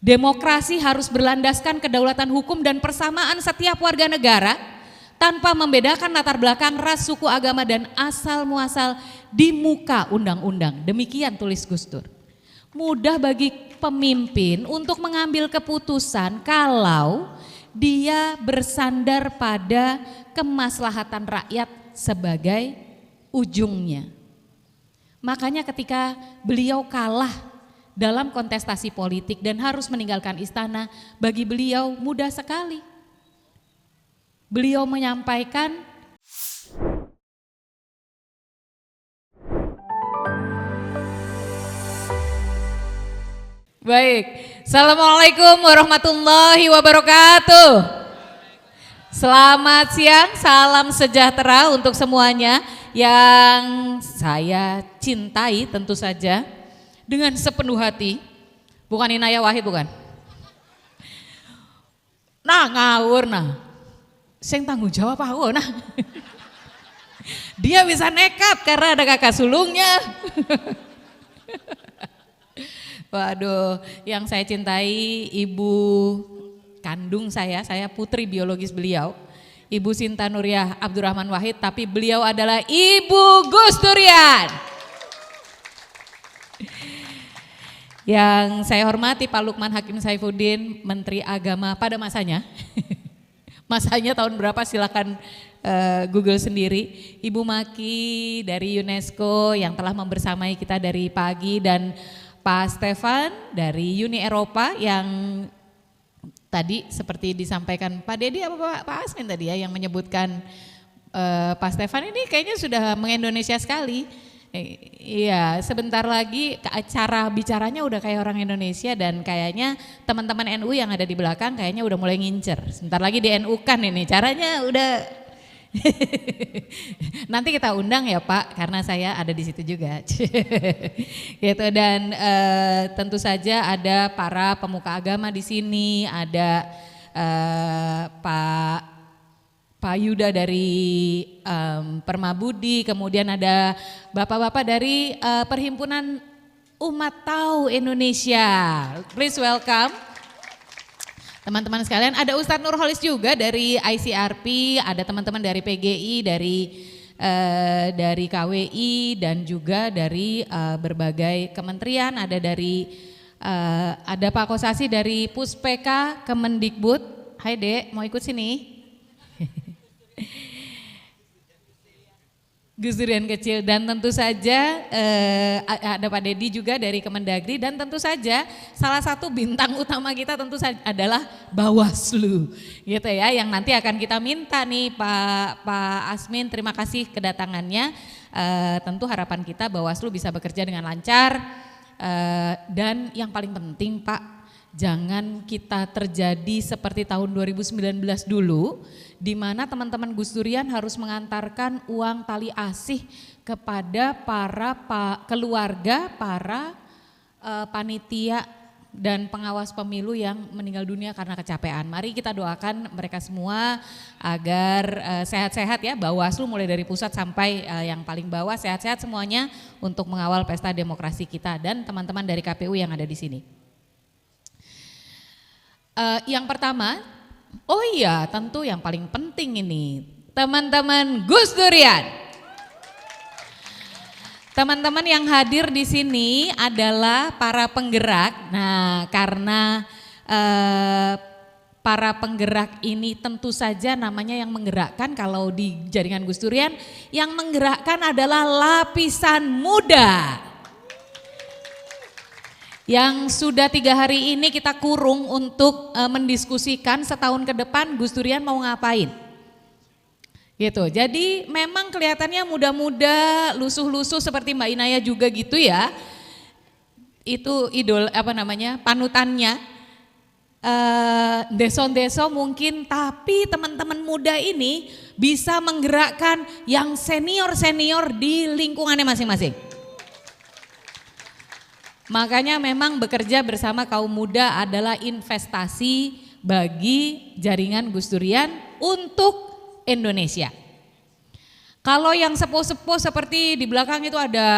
Demokrasi harus berlandaskan kedaulatan hukum dan persamaan setiap warga negara tanpa membedakan latar belakang, ras, suku, agama, dan asal muasal di muka undang-undang. Demikian tulis Gus Dur. Mudah bagi pemimpin untuk mengambil keputusan kalau dia bersandar pada kemaslahatan rakyat sebagai ujungnya. Makanya ketika beliau kalah dalam kontestasi politik dan harus meninggalkan istana, bagi beliau mudah sekali. Beliau menyampaikan, baik, Assalamualaikum warahmatullahi wabarakatuh. Selamat siang, salam sejahtera untuk semuanya yang saya cintai tentu saja dengan sepenuh hati. Bukan Inaya Wahid, bukan? Nah ngawur nah. Sing tanggung jawab aku nah. Dia bisa nekat karena ada kakak sulungnya. Waduh, yang saya cintai ibu kandung saya putri biologis beliau, Ibu Sinta Nuriyah Abdurrahman Wahid, tapi beliau adalah Ibu Gus Durian. Yang saya hormati Pak Lukman Hakim Saifuddin, Menteri Agama pada masanya. Masanya tahun berapa silakan Google sendiri. Ibu Maki dari UNESCO yang telah membersamai kita dari pagi, dan Pak Stefan dari Uni Eropa yang tadi seperti disampaikan Pak Dedi apa Pak Asmin tadi ya yang menyebutkan Pak Stefan ini kayaknya sudah mengindonesia sekali. Iya, sebentar lagi cara bicaranya udah kayak orang Indonesia, dan kayaknya teman-teman NU yang ada di belakang kayaknya udah mulai ngincer. Sebentar lagi di NU kan ini caranya udah. Nanti kita undang ya Pak, karena saya ada di situ juga. Gitu, dan tentu saja ada para pemuka agama di sini, ada Pak Yuda dari Permabudi, kemudian ada bapak-bapak dari Perhimpunan Umat Tahu Indonesia. Please welcome. Teman-teman sekalian, ada Ustadz Nurholis juga dari ICRP, ada teman-teman dari PGI, dari KWI, dan juga dari berbagai kementerian, ada ada Pak Kosasi dari Puspeka Kemendikbud. Hai Dek, mau ikut sini? Gus Durian kecil, dan tentu saja ada Pak Dedi juga dari Kemendagri, dan tentu saja salah satu bintang utama kita tentu saja adalah Bawaslu, gitu ya, yang nanti akan kita minta nih Pak Asmin, terima kasih kedatangannya. Tentu harapan kita Bawaslu bisa bekerja dengan lancar, dan yang paling penting Pak, jangan kita terjadi seperti tahun 2019 dulu, di mana teman-teman Gus Durian harus mengantarkan uang tali asih kepada para keluarga, para panitia dan pengawas pemilu yang meninggal dunia karena kecapean. Mari kita doakan mereka semua agar sehat-sehat ya, Bawaslu mulai dari pusat sampai yang paling bawah sehat-sehat semuanya untuk mengawal pesta demokrasi kita, dan teman-teman dari KPU yang ada di sini. Yang pertama, oh iya tentu yang paling penting ini teman-teman Gus Durian. Teman-teman yang hadir di sini adalah para penggerak. Nah, karena para penggerak ini tentu saja namanya yang menggerakkan, kalau di jaringan Gus Durian yang menggerakkan adalah lapisan muda. Yang sudah 3 hari ini kita kurung untuk mendiskusikan setahun ke depan Gus Durian mau ngapain. Gitu. Jadi memang kelihatannya muda-muda, lusuh-lusuh seperti Mbak Inaya juga gitu ya. Itu panutannya. Deso-deso mungkin, tapi teman-teman muda ini bisa menggerakkan yang senior-senior di lingkungannya masing-masing. Makanya memang bekerja bersama kaum muda adalah investasi bagi jaringan Gus Durian untuk Indonesia. Kalau yang sepuh-sepuh seperti di belakang itu ada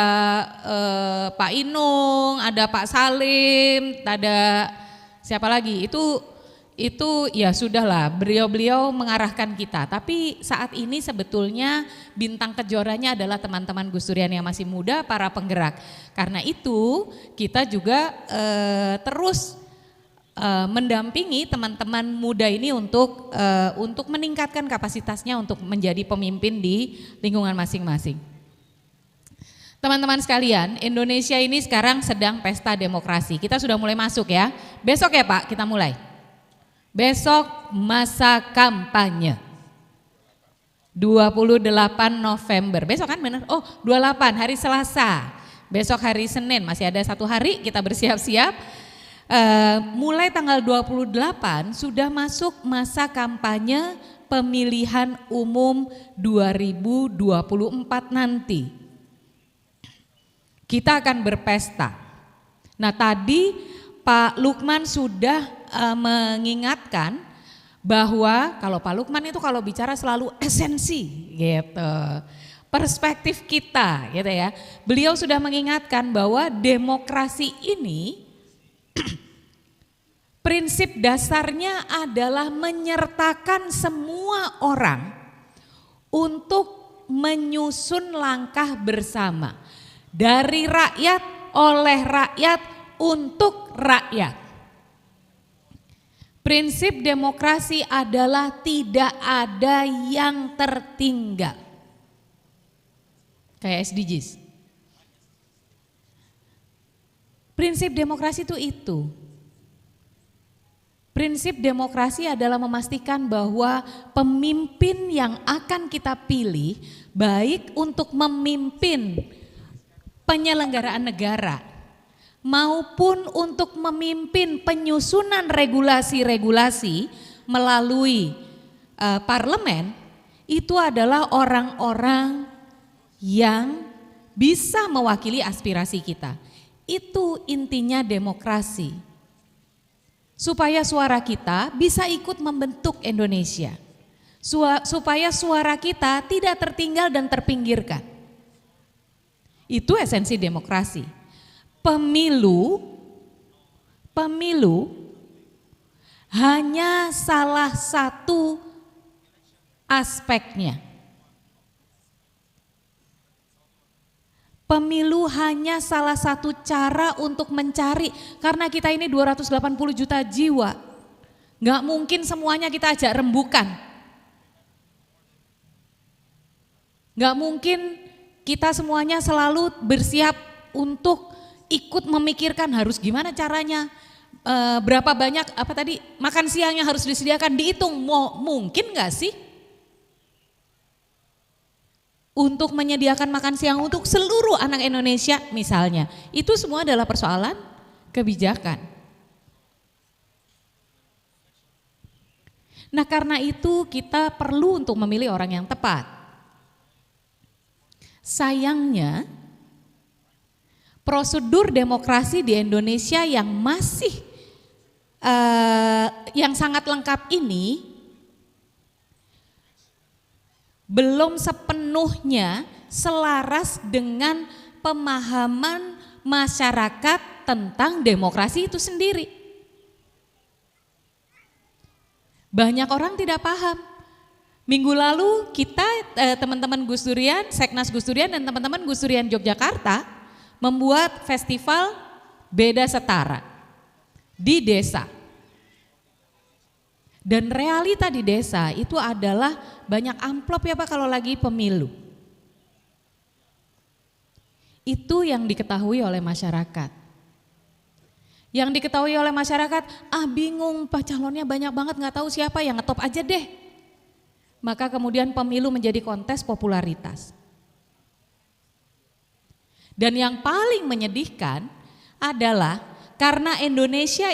Pak Inung, ada Pak Salim, ada siapa lagi? Itu ya sudahlah, beliau-beliau mengarahkan kita. Tapi saat ini sebetulnya bintang kejoranya adalah teman-teman Gus Durian yang masih muda, para penggerak. Karena itu kita juga terus mendampingi teman-teman muda ini untuk meningkatkan kapasitasnya untuk menjadi pemimpin di lingkungan masing-masing. Teman-teman sekalian, Indonesia ini sekarang sedang pesta demokrasi. Kita sudah mulai masuk ya. Besok ya Pak, kita mulai. Besok masa kampanye 28 November. Besok kan benar? Oh 28 hari Selasa. Besok hari Senin masih ada 1 hari kita bersiap-siap. Mulai tanggal 28 sudah masuk masa kampanye pemilihan umum 2024 nanti. Kita akan berpesta. Nah tadi Pak Lukman sudah mengingatkan bahwa kalau Pak Lukman itu kalau bicara selalu esensi gitu. Perspektif kita gitu ya. Beliau sudah mengingatkan bahwa demokrasi ini prinsip dasarnya adalah menyertakan semua orang untuk menyusun langkah bersama. Dari rakyat, oleh rakyat, untuk rakyat. Prinsip demokrasi adalah tidak ada yang tertinggal. Kayak SDGs. Prinsip demokrasi itu. Prinsip demokrasi adalah memastikan bahwa pemimpin yang akan kita pilih baik untuk memimpin penyelenggaraan negara maupun untuk memimpin penyusunan regulasi-regulasi melalui parlemen, itu adalah orang-orang yang bisa mewakili aspirasi kita. Itu intinya demokrasi. Supaya suara kita bisa ikut membentuk Indonesia. Supaya suara kita tidak tertinggal dan terpinggirkan. Itu esensi demokrasi. Pemilu hanya salah satu aspeknya. Pemilu hanya salah satu cara untuk mencari, karena kita ini 280 juta jiwa. Nggak mungkin semuanya kita ajak rembukan. Nggak mungkin kita semuanya selalu bersiap untuk ikut memikirkan harus gimana caranya, berapa banyak makan siangnya harus disediakan, dihitung. Mungkin gak sih untuk menyediakan makan siang untuk seluruh anak Indonesia misalnya? Itu semua adalah persoalan kebijakan. Nah karena itu kita perlu untuk memilih orang yang tepat. Sayangnya prosedur demokrasi di Indonesia yang masih yang sangat lengkap ini belum sepenuhnya selaras dengan pemahaman masyarakat tentang demokrasi itu sendiri. Banyak orang tidak paham. Minggu lalu kita teman-teman Gus Durian, Seknas Gus Durian dan teman-teman Gus Durian Yogyakarta membuat festival Beda Setara di desa. Dan realita di desa itu adalah banyak amplop ya Pak kalau lagi pemilu. Itu yang diketahui oleh masyarakat. Yang diketahui oleh masyarakat, bingung Pak calonnya banyak banget gak tahu siapa, yang ngetop aja deh. Maka kemudian pemilu menjadi kontes popularitas. Dan yang paling menyedihkan adalah karena Indonesia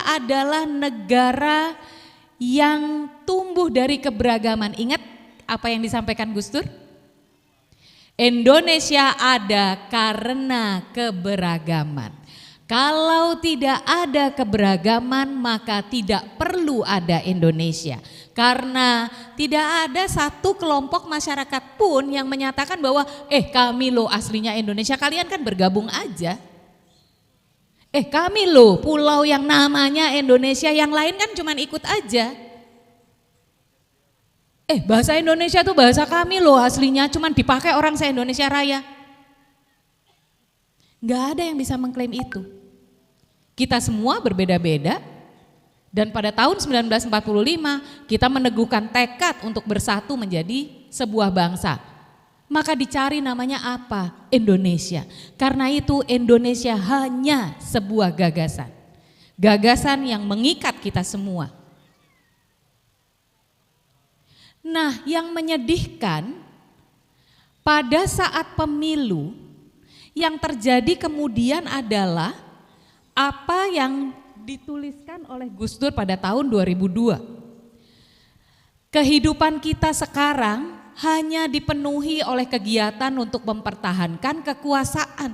adalah negara yang tumbuh dari keberagaman. Ingat apa yang disampaikan Gus Dur? Indonesia ada karena keberagaman. Kalau tidak ada keberagaman maka tidak perlu ada Indonesia. Karena tidak ada satu kelompok masyarakat pun yang menyatakan bahwa kami loh aslinya Indonesia, kalian kan bergabung aja. Kami loh pulau yang namanya Indonesia, yang lain kan cuman ikut aja. Bahasa Indonesia tuh bahasa kami loh aslinya, cuman dipakai orang se-Indonesia Raya. Nggak ada yang bisa mengklaim itu. Kita semua berbeda-beda, dan pada tahun 1945 kita meneguhkan tekad untuk bersatu menjadi sebuah bangsa. Maka dicari namanya apa? Indonesia. Karena itu Indonesia hanya sebuah gagasan. Gagasan yang mengikat kita semua. Nah, yang menyedihkan pada saat pemilu yang terjadi kemudian adalah apa yang dituliskan oleh Gus Dur pada tahun 2002. Kehidupan kita sekarang hanya dipenuhi oleh kegiatan untuk mempertahankan kekuasaan,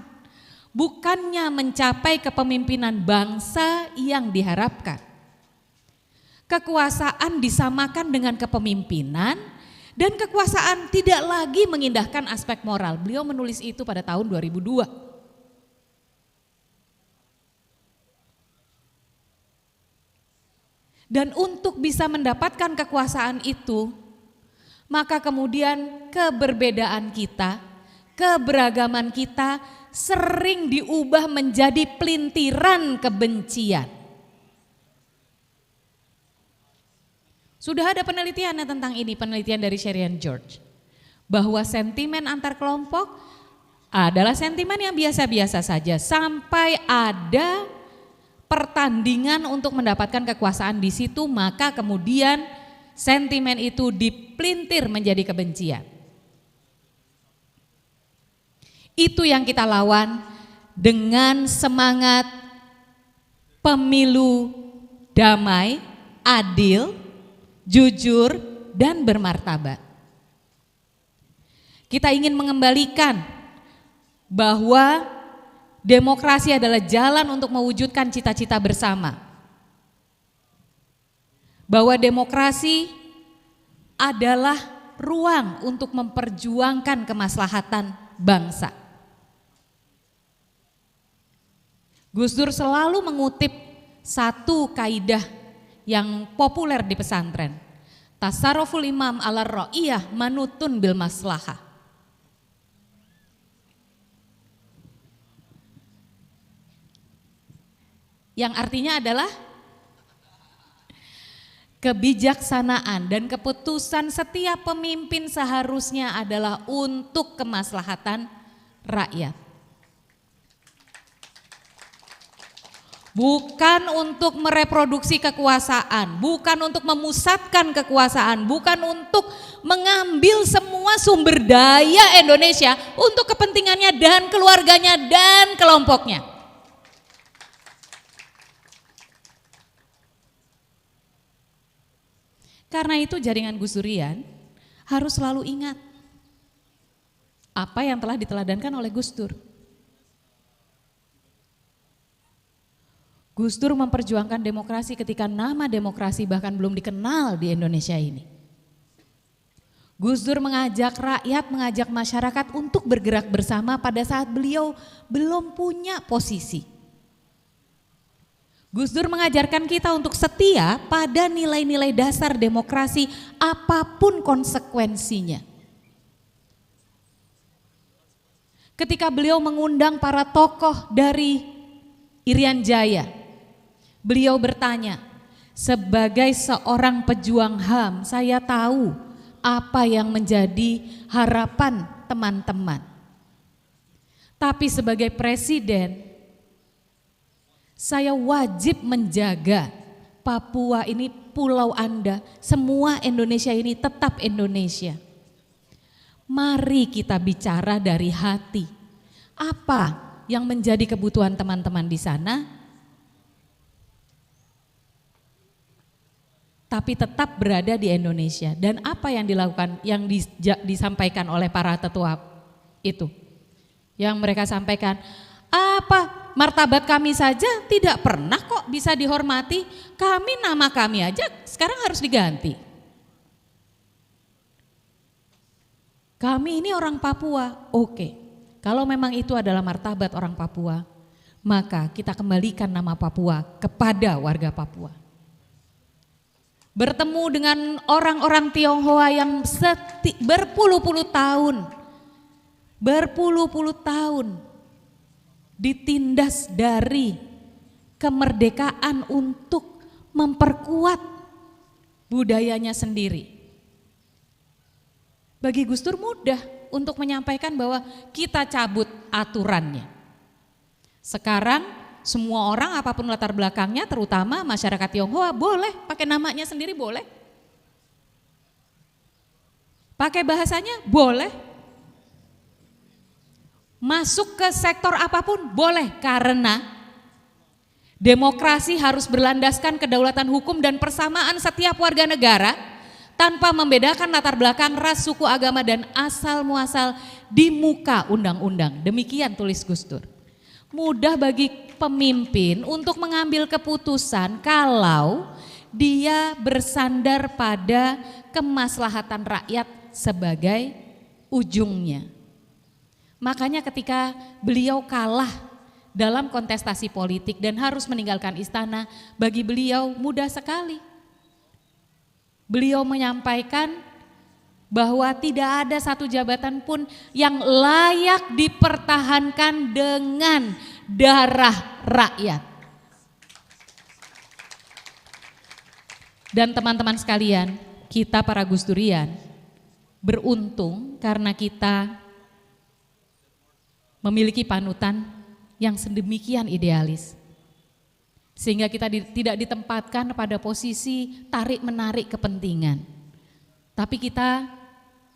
bukannya mencapai kepemimpinan bangsa yang diharapkan. Kekuasaan disamakan dengan kepemimpinan, dan kekuasaan tidak lagi mengindahkan aspek moral. Beliau menulis itu pada tahun 2002. Dan untuk bisa mendapatkan kekuasaan itu, maka kemudian keberbedaan kita, keberagaman kita sering diubah menjadi pelintiran kebencian. Sudah ada penelitiannya tentang ini, penelitian dari Sherian George. Bahwa sentimen antar kelompok adalah sentimen yang biasa-biasa saja sampai ada pertandingan untuk mendapatkan kekuasaan di situ, maka kemudian sentimen itu dipelintir menjadi kebencian. Itu yang kita lawan dengan semangat pemilu damai, adil, jujur, dan bermartabat. Kita ingin mengembalikan bahwa demokrasi adalah jalan untuk mewujudkan cita-cita bersama. Bahwa demokrasi adalah ruang untuk memperjuangkan kemaslahatan bangsa. Gus Dur selalu mengutip satu kaidah yang populer di pesantren. Tasarruful imam ala ra'iyah manutun bil maslahah. Yang artinya adalah kebijaksanaan dan keputusan setiap pemimpin seharusnya adalah untuk kemaslahatan rakyat. Bukan untuk mereproduksi kekuasaan, bukan untuk memusatkan kekuasaan, bukan untuk mengambil semua sumber daya Indonesia untuk kepentingannya dan keluarganya dan kelompoknya. Karena itu jaringan Gus Durian harus selalu ingat apa yang telah diteladankan oleh Gus Dur. Gus Dur memperjuangkan demokrasi ketika nama demokrasi bahkan belum dikenal di Indonesia ini. Gus Dur mengajak rakyat, mengajak masyarakat untuk bergerak bersama pada saat beliau belum punya posisi. Gus Dur mengajarkan kita untuk setia pada nilai-nilai dasar demokrasi apapun konsekuensinya. Ketika beliau mengundang para tokoh dari Irian Jaya, beliau bertanya, sebagai seorang pejuang HAM, saya tahu apa yang menjadi harapan teman-teman. Tapi sebagai presiden, saya wajib menjaga Papua ini pulau Anda, semua Indonesia ini tetap Indonesia. Mari kita bicara dari hati. Apa yang menjadi kebutuhan teman-teman di sana? Tapi tetap berada di Indonesia. Dan apa yang dilakukan, yang disampaikan oleh para tetua itu? Yang mereka sampaikan, apa martabat kami saja tidak pernah kok bisa dihormati, nama kami aja sekarang harus diganti. Kami ini orang Papua, oke. Kalau memang itu adalah martabat orang Papua, maka kita kembalikan nama Papua kepada warga Papua. Bertemu dengan orang-orang Tionghoa yang berpuluh-puluh tahun ditindas dari kemerdekaan untuk memperkuat budayanya sendiri. Bagi Gus Dur mudah untuk menyampaikan bahwa kita cabut aturannya. Sekarang semua orang apapun latar belakangnya, terutama masyarakat Tionghoa, boleh pakai namanya sendiri, boleh. Pakai bahasanya boleh. Masuk ke sektor apapun boleh, karena demokrasi harus berlandaskan kedaulatan hukum dan persamaan setiap warga negara tanpa membedakan latar belakang, ras, suku, agama, dan asal muasal di muka undang-undang. Demikian tulis Gus Dur. Mudah bagi pemimpin untuk mengambil keputusan kalau dia bersandar pada kemaslahatan rakyat sebagai ujungnya. Makanya ketika beliau kalah dalam kontestasi politik dan harus meninggalkan istana, bagi beliau mudah sekali. Beliau menyampaikan bahwa tidak ada satu jabatan pun yang layak dipertahankan dengan darah rakyat. Dan teman-teman sekalian, kita para Gus Durian beruntung karena kita memiliki panutan yang sedemikian idealis. Sehingga kita tidak ditempatkan pada posisi tarik-menarik kepentingan. Tapi kita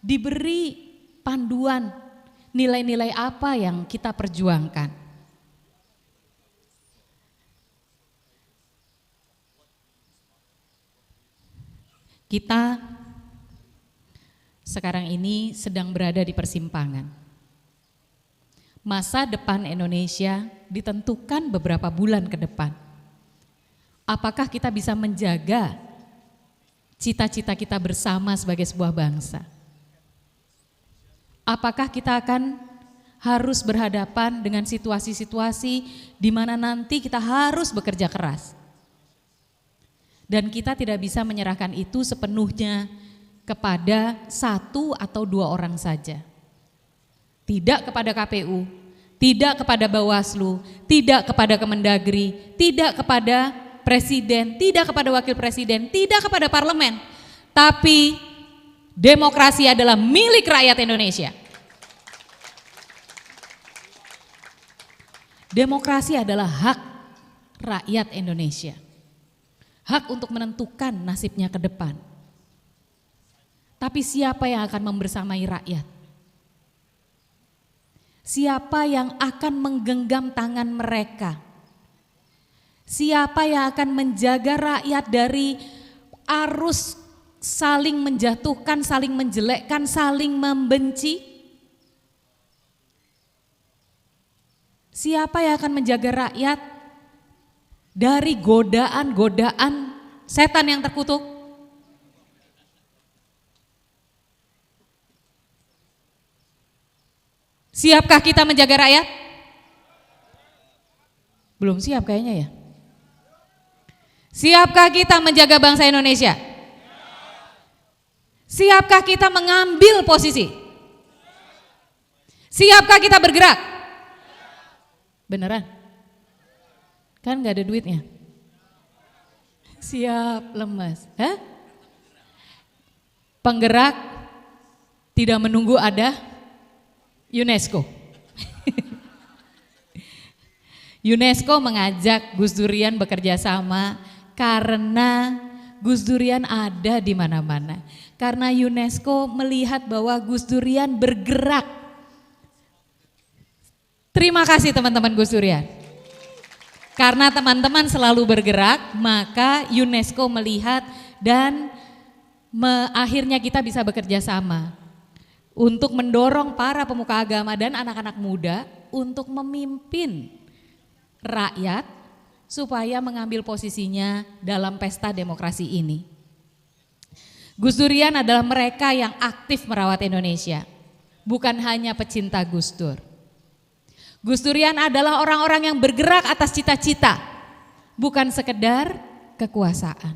diberi panduan nilai-nilai apa yang kita perjuangkan. Kita sekarang ini sedang berada di persimpangan. Masa depan Indonesia ditentukan beberapa bulan ke depan. Apakah kita bisa menjaga cita-cita kita bersama sebagai sebuah bangsa? Apakah kita akan harus berhadapan dengan situasi-situasi di mana nanti kita harus bekerja keras? Dan kita tidak bisa menyerahkan itu sepenuhnya kepada satu atau dua orang saja. Tidak kepada KPU, tidak kepada Bawaslu, tidak kepada Kemendagri, tidak kepada Presiden, tidak kepada Wakil Presiden, tidak kepada Parlemen. Tapi demokrasi adalah milik rakyat Indonesia. Demokrasi adalah hak rakyat Indonesia. Hak untuk menentukan nasibnya ke depan. Tapi siapa yang akan membersamai rakyat? Siapa yang akan menggenggam tangan mereka? Siapa yang akan menjaga rakyat dari arus saling menjatuhkan, saling menjelekkan, saling membenci? Siapa yang akan menjaga rakyat dari godaan-godaan setan yang terkutuk? Siapkah kita menjaga rakyat? Belum siap kayaknya ya. Siapkah kita menjaga bangsa Indonesia? Siapkah kita mengambil posisi? Siapkah kita bergerak? Beneran? Kan gak ada duitnya. Siap, lemas. Hah? Penggerak tidak menunggu ada UNESCO. UNESCO mengajak Gus Durian bekerja sama karena Gus Durian ada di mana-mana. Karena UNESCO melihat bahwa Gus Durian bergerak. Terima kasih teman-teman Gus Durian. Karena teman-teman selalu bergerak, maka UNESCO melihat dan akhirnya kita bisa bekerja sama untuk mendorong para pemuka agama dan anak-anak muda untuk memimpin rakyat supaya mengambil posisinya dalam pesta demokrasi ini. Gus Durian adalah mereka yang aktif merawat Indonesia, bukan hanya pecinta Gus Dur. Gus Durian adalah orang-orang yang bergerak atas cita-cita, bukan sekedar kekuasaan.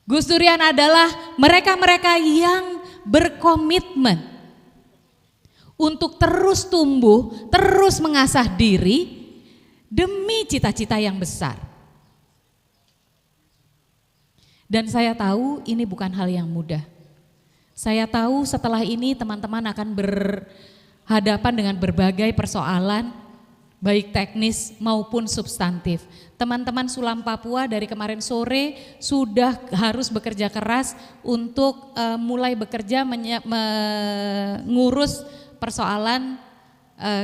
Gus Durian adalah mereka-mereka yang berkomitmen untuk terus tumbuh, terus mengasah diri demi cita-cita yang besar. Dan saya tahu ini bukan hal yang mudah. Saya tahu setelah ini teman-teman akan berhadapan dengan berbagai persoalan, baik teknis maupun substantif. Teman-teman Sulam Papua dari kemarin sore sudah harus bekerja keras untuk mulai bekerja mengurus persoalan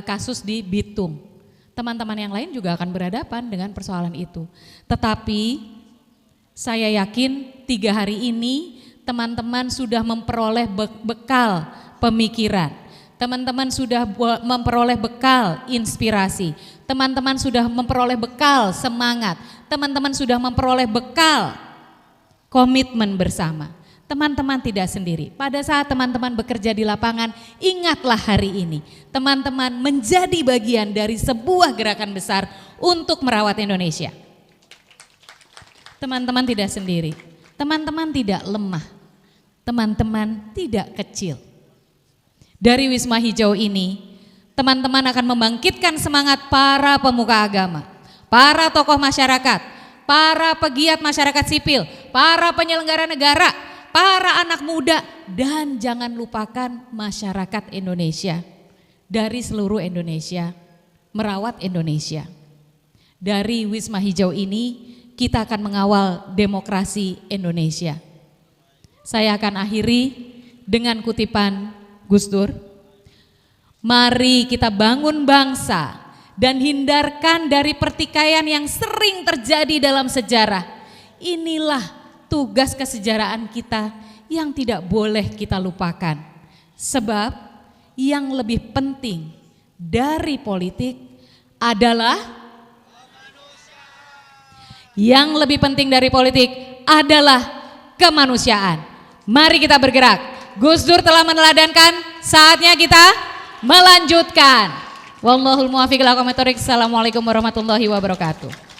kasus di Bitung. Teman-teman yang lain juga akan berhadapan dengan persoalan itu. Tetapi saya yakin 3 hari ini teman-teman sudah memperoleh bekal pemikiran. Teman-teman sudah memperoleh bekal inspirasi, teman-teman sudah memperoleh bekal semangat, teman-teman sudah memperoleh bekal komitmen bersama. Teman-teman tidak sendiri. Pada saat teman-teman bekerja di lapangan, ingatlah hari ini, teman-teman menjadi bagian dari sebuah gerakan besar untuk merawat Indonesia. Teman-teman tidak sendiri, teman-teman tidak lemah, teman-teman tidak kecil. Dari Wisma Hijau ini, teman-teman akan membangkitkan semangat para pemuka agama, para tokoh masyarakat, para pegiat masyarakat sipil, para penyelenggara negara, para anak muda, dan jangan lupakan masyarakat Indonesia dari seluruh Indonesia, merawat Indonesia. Dari Wisma Hijau ini, kita akan mengawal demokrasi Indonesia. Saya akan akhiri dengan kutipan Gus Dur, mari kita bangun bangsa dan hindarkan dari pertikaian yang sering terjadi dalam sejarah. Inilah tugas kesejarahan kita yang tidak boleh kita lupakan. Sebab yang lebih penting dari politik adalah kemanusiaan. Mari kita bergerak. Gus Dur telah meneladankan, saatnya kita melanjutkan. Wallahul muwaffiq ila aqwamit thoriq. Assalamualaikum warahmatullahi wabarakatuh.